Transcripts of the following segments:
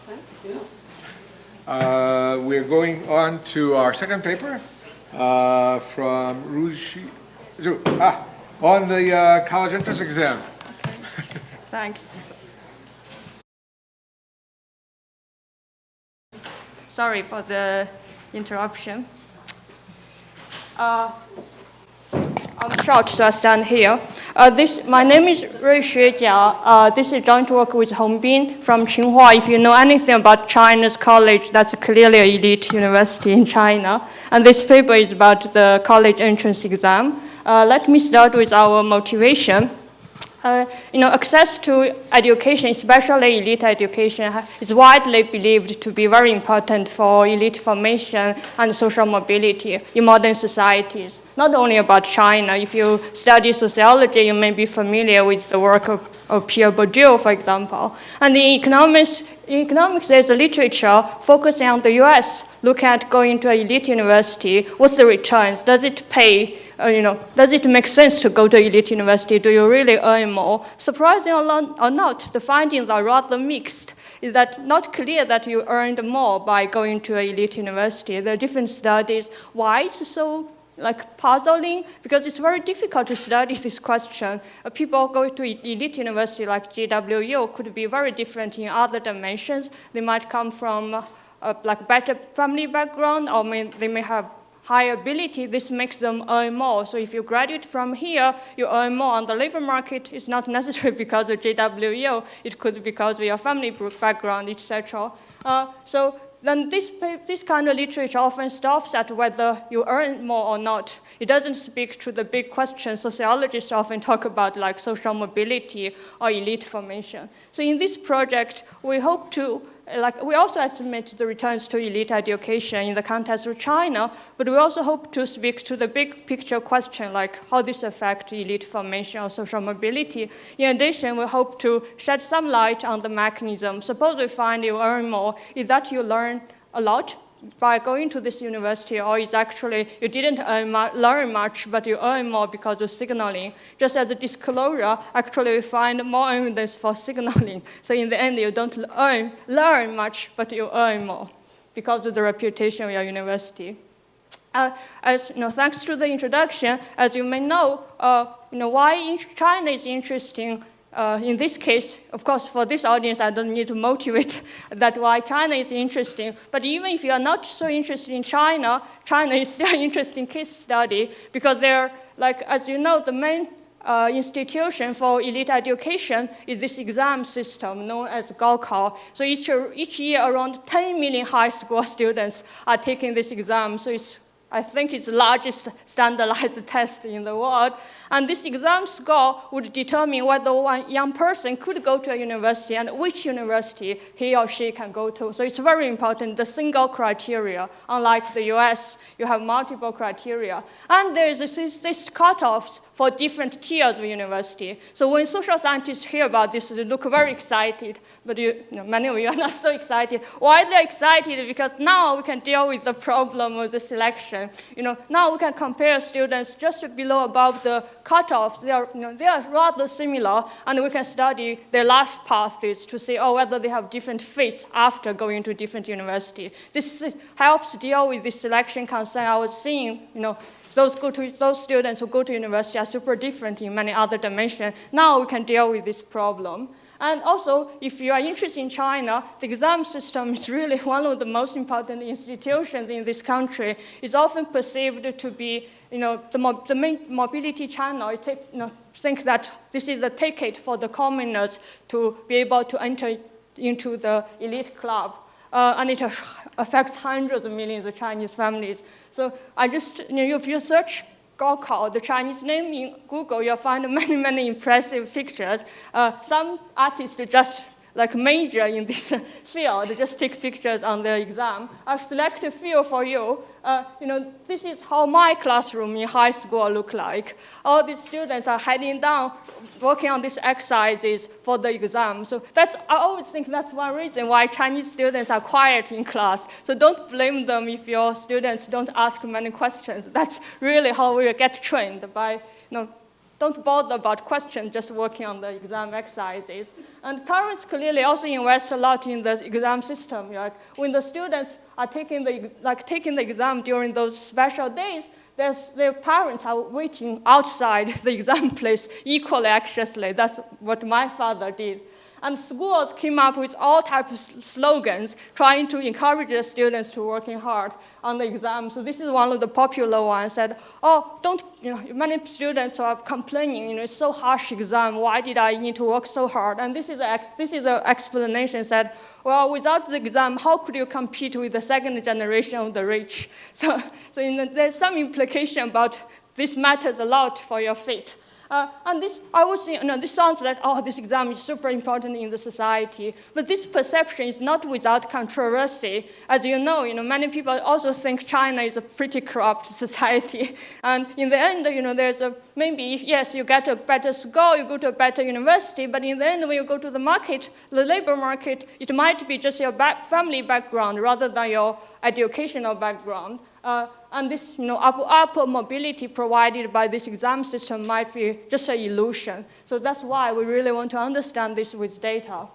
Thank you. We're going on to our second paper from Ruixue Jia on the college entrance exam. Okay. Thanks. Sorry for the interruption. I'm short, so I stand here. My name is Ruixue Jia. This is joint work with Hongbin from Tsinghua. If you know anything about China's college, that's clearly an elite university in China. And this paper is about the college entrance exam. Let me start with our motivation. Access to education, especially elite education, is widely believed to be very important for elite formation and social mobility in modern societies. Not only about China. If you study sociology, you may be familiar with the work of Pierre Bourdieu, for example. And in economics, there's a literature focusing on the US, look at going to an elite university. What's the returns? Does it pay? Does it make sense to go to elite university? Do you really earn more? Surprising or not, the findings are rather mixed. Is that not clear that you earned more by going to an elite university? There are different studies. Why it's so puzzling? Because it's very difficult to study this question. People go to elite university like GWU could be very different in other dimensions. They might come from better family background, or they may have higher ability. This makes them earn more. So if you graduate from here, you earn more on the labor market. It's not necessarily because of JWU. It could be because of your family background, etc. So then this kind of literature often stops at whether you earn more or not. It doesn't speak to the big question sociologists often talk about, like social mobility or elite formation. So in this project, we hope to we also estimate the returns to elite education in the context of China, but we also hope to speak to the big picture question, like how this affects elite formation or social mobility. In addition, we hope to shed some light on the mechanism. Suppose we find you earn more, is that you learn a lot by going to this university, or is actually you didn't learn much, but you earn more because of signaling? Just as a disclosure, actually we find more evidence for signaling. So in the end, you don't learn much, but you earn more because of the reputation of your university. Thanks to the introduction, as you may know, why China is interesting. In this case, of course, for this audience, I don't need to motivate that why China is interesting. But even if you are not so interested in China, China is still an interesting case study because they're, as you know, the main institution for elite education is this exam system known as Gaokao. So each year, around 10 million high school students are taking this exam. So I think it's the largest standardized test in the world. And this exam score would determine whether one young person could go to a university and which university he or she can go to. So it's very important, the single criteria. Unlike the US, you have multiple criteria. And there's this cutoffs for different tiers of university. So when social scientists hear about this, they look very excited. But many of you are not so excited. Why they're excited? Because now we can deal with the problem of the selection. Now we can compare students just above the cutoffs. They are rather similar, and we can study their life paths to see whether they have different fates after going to different university. This helps deal with the selection concern I was seeing. Those students who go to university are super different in many other dimensions. Now we can deal with this problem. And also, if you are interested in China, the exam system is really one of the most important institutions in this country. It's often perceived to be, the main mobility channel. Think that this is a ticket for the commoners to be able to enter into the elite club. And it affects hundreds of millions of Chinese families. So if you search Gaokao, the Chinese name in Google, you'll find many, many impressive pictures. Some artists just major in this field, they just take pictures on the exam. I've selected a few for you. This is how my classroom in high school looked like. All these students are heading down, working on these exercises for the exam. So I always think that's one reason why Chinese students are quiet in class. So don't blame them if your students don't ask many questions. That's really how we get trained by don't bother about questions, just working on the exam exercises. And parents clearly also invest a lot in the exam system. Like when the students are taking the exam during those special days, their parents are waiting outside the exam place equally anxiously. That's what my father did. And schools came up with all types of slogans trying to encourage the students to working hard on the exam. So this is one of the popular ones. Said, oh, don't, many students are complaining, it's so harsh exam. Why did I need to work so hard? And this is the explanation. Said, well, without the exam, how could you compete with the second generation of the rich? So there's some implication about this matters a lot for your fate. And this, I would say, this sounds like, oh, this exam is super important in the society. But this perception is not without controversy. As you know, many people also think China is a pretty corrupt society. And in the end, there's maybe, yes, you get a better score, you go to a better university, but in the end, when you go to the market, the labor market, it might be just your family background rather than your educational background. And this upper mobility provided by this exam system might be just an illusion. So that's why we really want to understand this with data.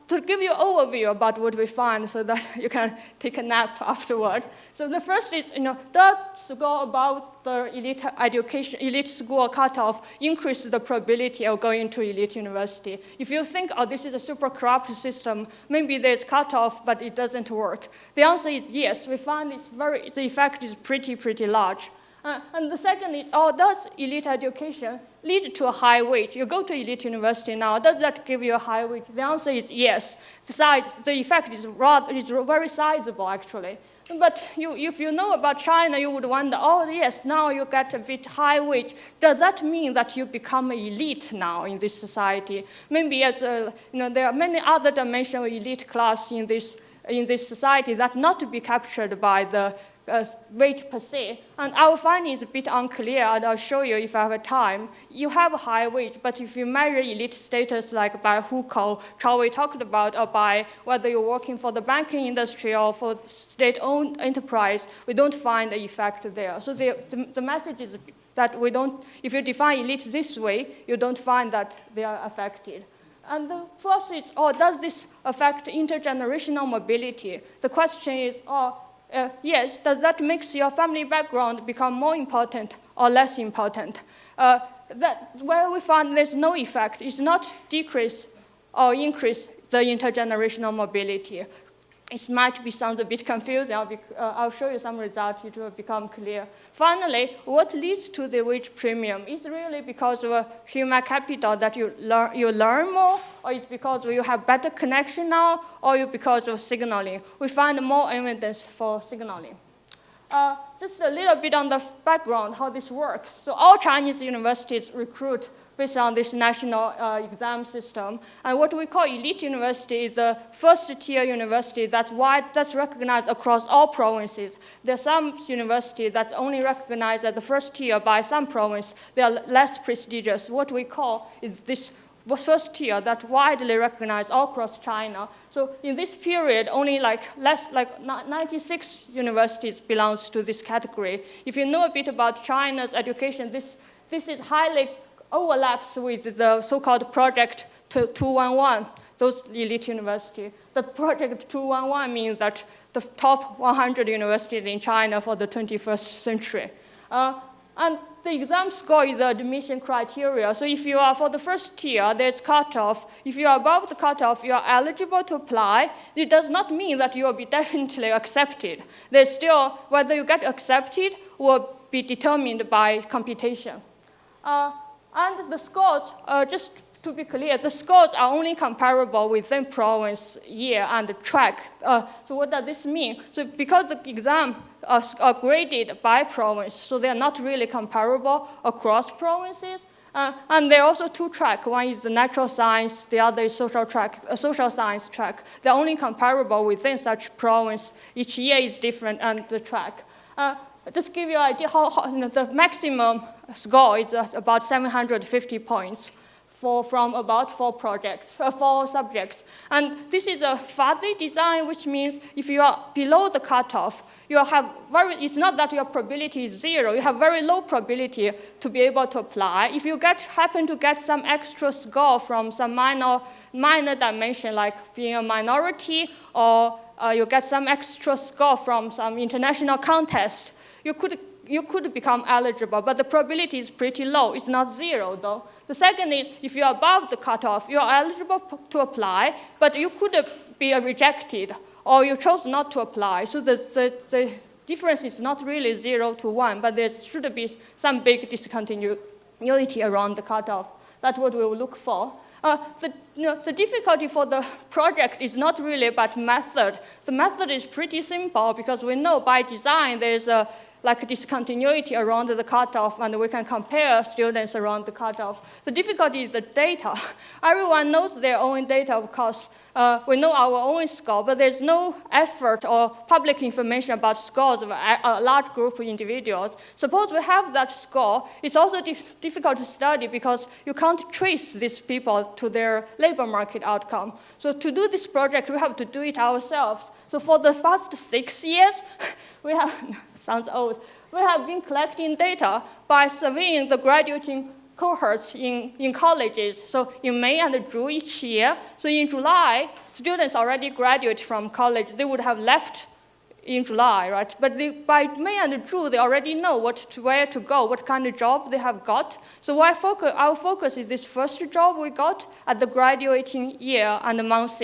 To give you an overview about what we find so that you can take a nap afterward. So the first is, does score above the elite school cutoff increase the probability of going to elite university? If you think, oh, this is a super corrupt system, maybe there's cutoff, but it doesn't work. The answer is yes. We find the effect is pretty large. And the second is, does elite education lead to a high wage? You go to elite university now, does that give you a high wage? The answer is yes. The effect is very sizable, actually. But if you know about China, you would wonder, oh, yes, now you get a bit high wage. Does that mean that you become elite now in this society? Maybe there are many other dimensions of elite class in this society that not to be captured by the wage per se. And our finding is a bit unclear, and I'll show you if I have time. You have a high wage, but if you measure elite status like by Hukou, Chao talked about, or by whether you're working for the banking industry or for state-owned enterprise, we don't find the effect there. So the message is that if you define elite this way, you don't find that they are affected. And the first is, does this affect intergenerational mobility? The question is, yes, does that make your family background become more important or less important? Where we find there's no effect, it's not decrease or increase the intergenerational mobility. It might sound a bit confusing. I'll show you some results. It will become clear. Finally, what leads to the wage premium is really because of human capital that you learn more, or it's because you have better connection now, or because of signaling. We find more evidence for signaling. Just a little bit on the background, how this works. So all Chinese universities recruit based on this national exam system. And what we call elite university is the first-tier university that's recognized across all provinces. There are some universities that's only recognized at the first tier by some province. They are less prestigious. What we call is this first tier that's widely recognized all across China. So in this period, only 96 universities belongs to this category. If you know a bit about China's education, this is highly overlaps with the so-called Project 211, those elite universities. The Project 211 means that the top 100 universities in China for the 21st century. And the exam score is the admission criteria. So if you are for the first tier, there's cutoff. If you are above the cutoff, you are eligible to apply. It does not mean that you will be definitely accepted. There's still, whether you get accepted will be determined by computation. And the scores, just to be clear, the scores are only comparable within province, year, and track. So what does this mean? So because the exam are graded by province, so they're not really comparable across provinces. And there are also two tracks. One is the natural science, the other is social science track. They're only comparable within such province. Each year is different, and the track. Just give you an idea how the maximum score is about 750 points from about 4 subjects. And this is a fuzzy design, which means if you are below the cutoff, it's not that your probability is 0, you have very low probability to be able to apply. If you happen to get some extra score from some minor dimension, like being a minority, or you get some extra score from some international contest, you could become eligible, but the probability is pretty low. It's not 0, though. The second is, if you're above the cutoff, you're eligible to apply, but you could be rejected, or you chose not to apply. So the difference is not really 0 to 1, but there should be some big discontinuity around the cutoff. That's what we will look for. The difficulty for the project is not really about method. The method is pretty simple because we know by design there's a discontinuity around the cutoff, and we can compare students around the cutoff. The difficulty is the data. Everyone knows their own data, of course. We know our own score, but there's no effort or public information about scores of a large group of individuals. Suppose we have that score, it's also difficult to study because you can't trace these people to their labor market outcome. So to do this project, we have to do it ourselves. So for the first 6 years, we have, sounds old, we have been collecting data by surveying the graduating cohorts in colleges. So in May and June each year. So in July, students already graduate from college. They would have left in July, right? But by May and June, they already know where to go, what kind of job they have got. So our focus is this first job we got at the graduating year and the months.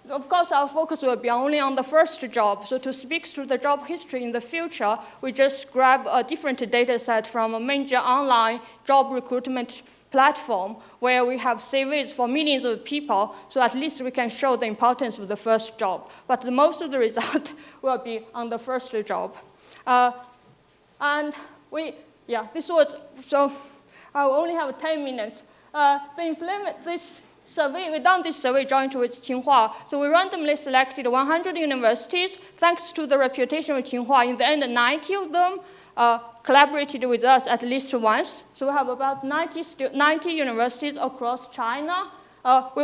Of course, our focus will be only on the first job. So to speak through the job history in the future, we just grab a different data set from a major online job recruitment platform where we have CVs for millions of people, so at least we can show the importance of the first job. But most of the result will be on the first job. So I only have 10 minutes. We've done this survey jointly with Tsinghua. So we randomly selected 100 universities. Thanks to the reputation of Tsinghua, in the end, 90 of them collaborated with us at least once. So we have about 90 universities across China. We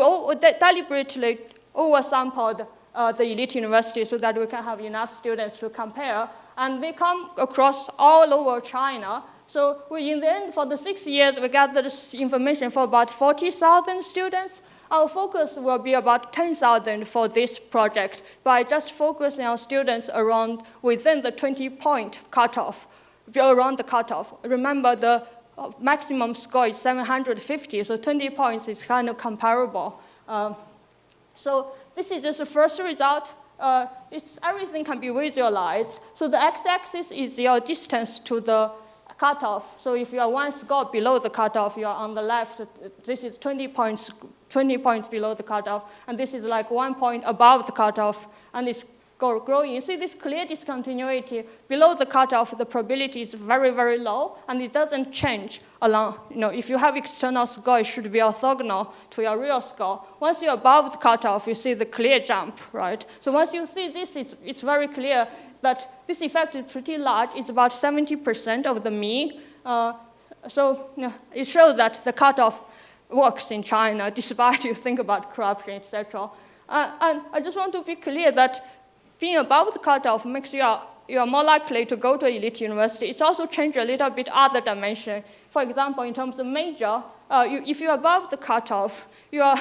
deliberately oversampled the elite universities so that we can have enough students to compare. And they come across all over China. So in the end, for the 6 years, we gathered this information for about 40,000 students. Our focus will be about 10,000 for this project by just focusing on students within the 20-point cutoff, around the cutoff. Remember, the maximum score is 750, so 20 points is kind of comparable. So this is just the first result. Everything can be visualized. So the x-axis is your distance to the cutoff. So if you are one score below the cutoff, you are on the left. This is 20 points below the cutoff, and this is like 1 point above the cutoff, and it's growing. You see this clear discontinuity. Below the cutoff, the probability is very, very low, and it doesn't change along. If you have external score, it should be orthogonal to your real score. Once you're above the cutoff, you see the clear jump, right? So once you see this, it's very clear that this effect is pretty large. It's about 70% of the mean. It shows that the cutoff works in China, despite you think about corruption, etc. And I just want to be clear that being above the cutoff makes you are more likely to go to elite university. It's also changed a little bit other dimension. For example, in terms of major, if you're above the cutoff, you are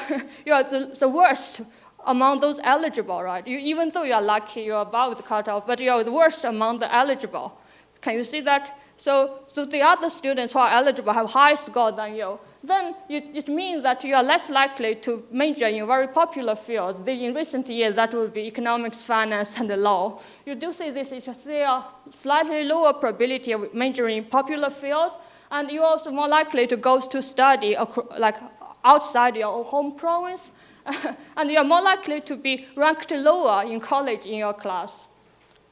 the worst among those eligible, right? Even though you are lucky, you're above the cutoff, but you're the worst among the eligible. Can you see that? So the other students who are eligible have higher score than you. Then it means that you are less likely to major in very popular fields. In recent years, that would be economics, finance, and law. You do see this is a slightly lower probability of majoring in popular fields, and you're also more likely to go to study outside your home province. And you're more likely to be ranked lower in college in your class.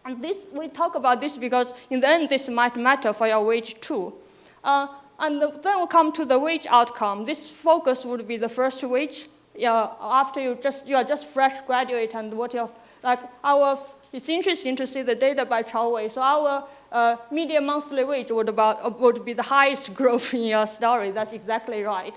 And we talk about this because in the end, this might matter for your wage too. And then we come to the wage outcome. This focus would be the first wage after you are just fresh graduate and it's interesting to see the data by Chao Wei. So our median monthly wage would be the highest growth in your story. That's exactly right.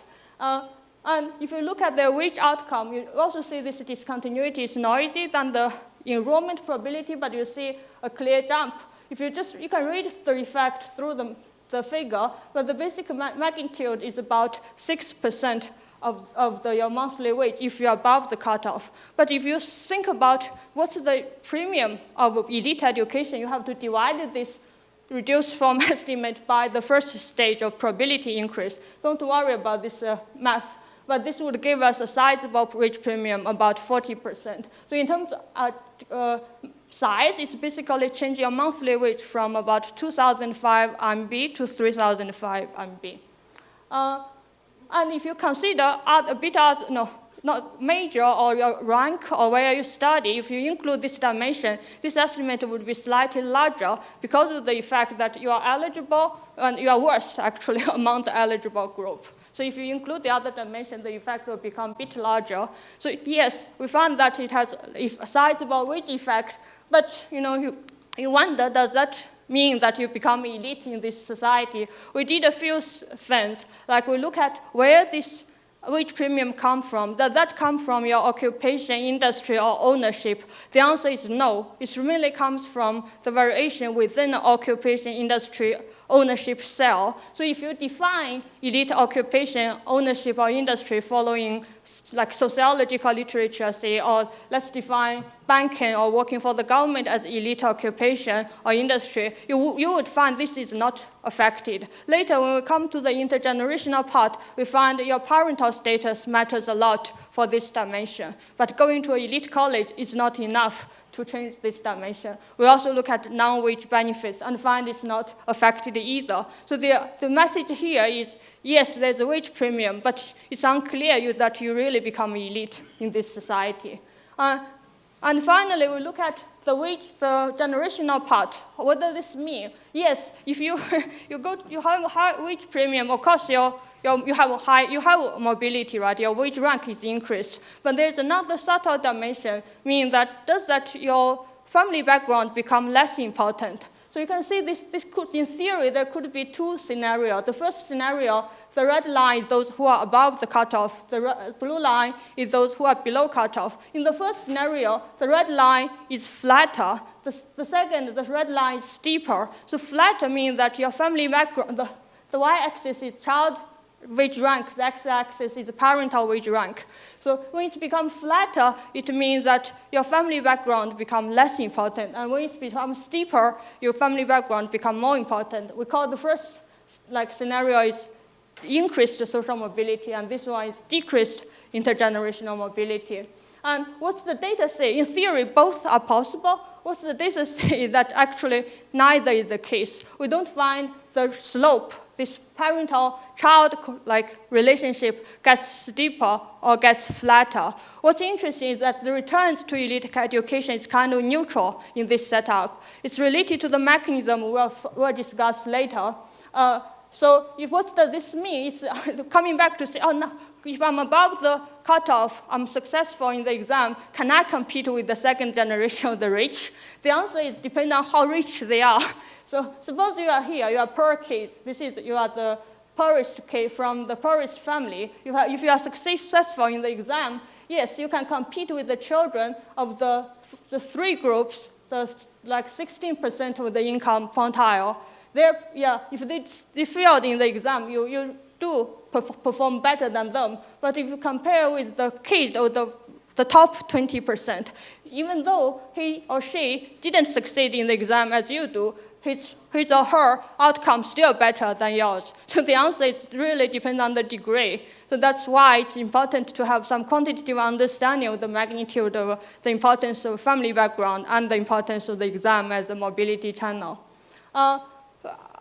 And if you look at the wage outcome, you also see this discontinuity is noisy than the enrollment probability, but you see a clear jump. If you can read the effect through the figure, but the basic magnitude is about 6% of your monthly wage if you're above the cutoff. But if you think about what's the premium of elite education, you have to divide this reduced form estimate by the first stage of probability increase. Don't worry about this math. But this would give us a sizable wage premium, about 40%. So in terms of size, it's basically changing your monthly wage from about 2,005 RMB to 3,005 RMB. And if you consider not major or your rank or where you study, if you include this dimension, this estimate would be slightly larger because of the effect that you are eligible and you are worse, actually, among the eligible group. So if you include the other dimension, the effect will become a bit larger. So yes, we found that it has a sizable wage effect, but you wonder, does that mean that you become elite in this society? We did a few things, like we look at where this wage premium come from. Does that come from your occupation, industry, or ownership? The answer is no. It really comes from the variation within the occupation, industry, ownership cell. So if you define elite occupation, ownership, or industry following like sociological literature, say, or let's define banking or working for the government as elite occupation or industry, you would find this is not affected. Later, when we come to the intergenerational part, we find your parental status matters a lot for this dimension. But going to an elite college is not enough to change this dimension. We also look at non-wage benefits and find it's not affected either. So the message here is, yes, there's a wage premium, but it's unclear that you really become elite in this society. And finally, we look at the generational part. What does this mean? Yes, if you have a high wage premium, of course you have mobility, right? Your wage rank is increased. But there's another subtle dimension, meaning that does that your family background become less important? So you can see this could, in theory, there could be two scenarios. The first scenario, the red line is those who are above the cutoff. The blue line is those who are below cutoff. In the first scenario, the red line is flatter. The second, the red line is steeper. So flatter means that your family background, the y-axis is child wage rank, the x-axis is parental wage rank. So when it becomes flatter, it means that your family background becomes less important. And when it becomes steeper, your family background becomes more important. We call the first scenario is increased social mobility, and this one is decreased intergenerational mobility. And what's the data say? In theory, both are possible. What's the data say that actually neither is the case? We don't find the slope, this parental-child relationship gets steeper or gets flatter. What's interesting is that the returns to elite education is kind of neutral in this setup. It's related to the mechanism we'll discuss later. So what does this mean? It's coming back to say, oh, no, if I'm above the cutoff, I'm successful in the exam, can I compete with the second generation of the rich? The answer is depending on how rich they are. So suppose you are here, you are poor kids. You are the poorest kid from the poorest family. If you are successful in the exam, yes, you can compete with the children of the three groups, 16% of the income quantile. If they failed in the exam, you do perform better than them. But if you compare with the kids or the top 20%, even though he or she didn't succeed in the exam as you do, his or her outcome still better than yours. So the answer is really depends on the degree. So that's why it's important to have some quantitative understanding of the magnitude of the importance of family background and the importance of the exam as a mobility channel.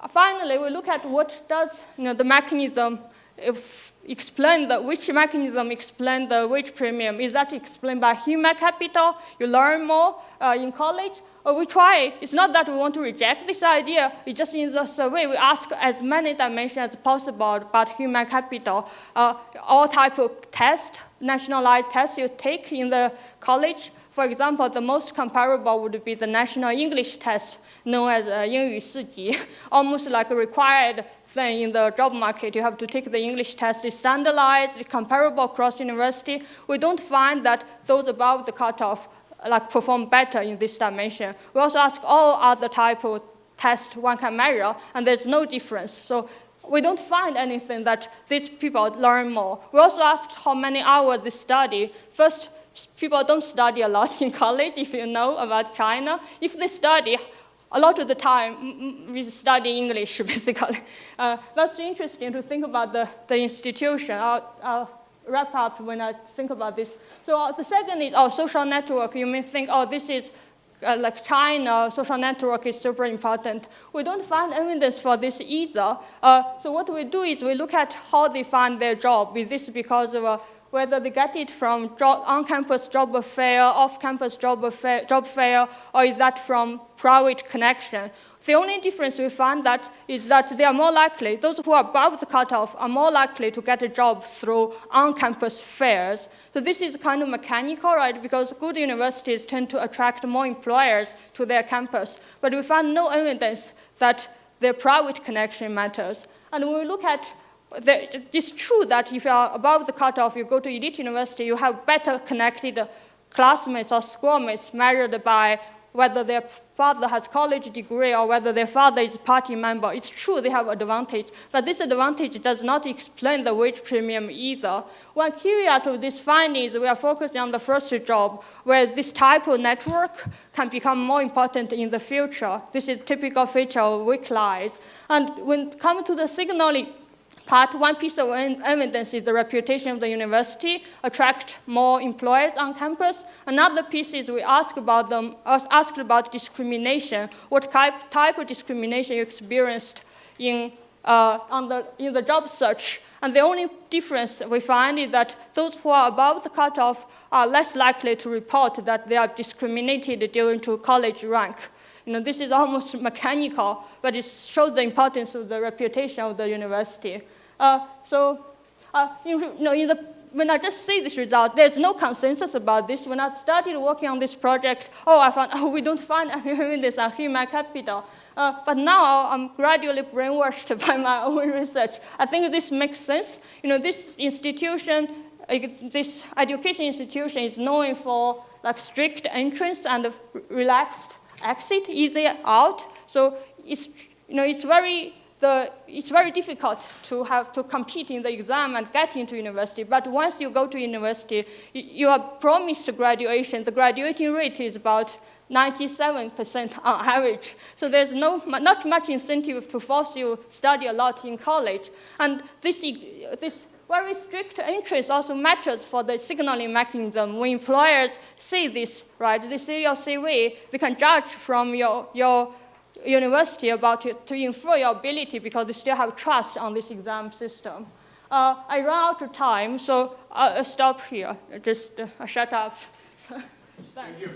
Finally, we look at what does the mechanism explain which mechanism explain the wage premium. Is that explained by human capital? You learn more in college? Or we try, it's not that we want to reject this idea, it's just in the survey we ask as many dimensions as possible about human capital. All type of tests, nationalized tests you take in the college. For example, the most comparable would be the national English test known as 英语4级, almost like a required thing in the job market. You have to take the English test. It's standardized, it's comparable across university. We don't find that those above the cutoff perform better in this dimension. We also ask all other type of tests one can measure, and there's no difference. So we don't find anything that these people learn more. We also asked how many hours they study. First, people don't study a lot in college, if you know about China. If they study, a lot of the time, we study English, basically. That's interesting to think about the institution. I'll wrap up when I think about this. So the second is social network. You may think, this is like China, social network is super important. We don't find evidence for this either. So what we do is we look at how they find their job. Is this because of whether they get it from on-campus job fair, off-campus job fair, or is that from private connection? The only difference we find is that they are more likely, those who are above the cutoff are more likely to get a job through on-campus fairs. So this is kind of mechanical, right? Because good universities tend to attract more employers to their campus. But we find no evidence that their private connection matters. And when we look at it's true that if you are above the cutoff, you go to elite university, you have better connected classmates or schoolmates measured by whether their father has college degree or whether their father is a party member. It's true they have advantage, but this advantage does not explain the wage premium either. One caveat of this finding is we are focusing on the first job, whereas this type of network can become more important in the future. This is a typical feature of weak lies. And when it comes to the signaling part, one piece of evidence is the reputation of the university, attract more employers on campus. Another piece is we asked about discrimination, what type of discrimination you experienced in the job search. And the only difference we find is that those who are above the cutoff are less likely to report that they are discriminated due to college rank. This is almost mechanical, but it shows the importance of the reputation of the university. When I just see this result, there's no consensus about this. When I started working on this project, I found, we don't find any evidence on human capital. But now I'm gradually brainwashed by my own research. I think this makes sense. This institution, this education institution is known for strict entrance and relaxed exit, easy out. So it's very difficult to compete in the exam and get into university. But once you go to university, you are promised graduation. The graduating rate is about 97% on average. So there's not much incentive to force you to study a lot in college. And this very strict entrance also matters for the signaling mechanism. When employers see this, right, they see your CV, they can judge from your university about it to infer your ability because they still have trust on this exam system. I ran out of time, so I'll stop here. Just shut up. Thanks. Thank you.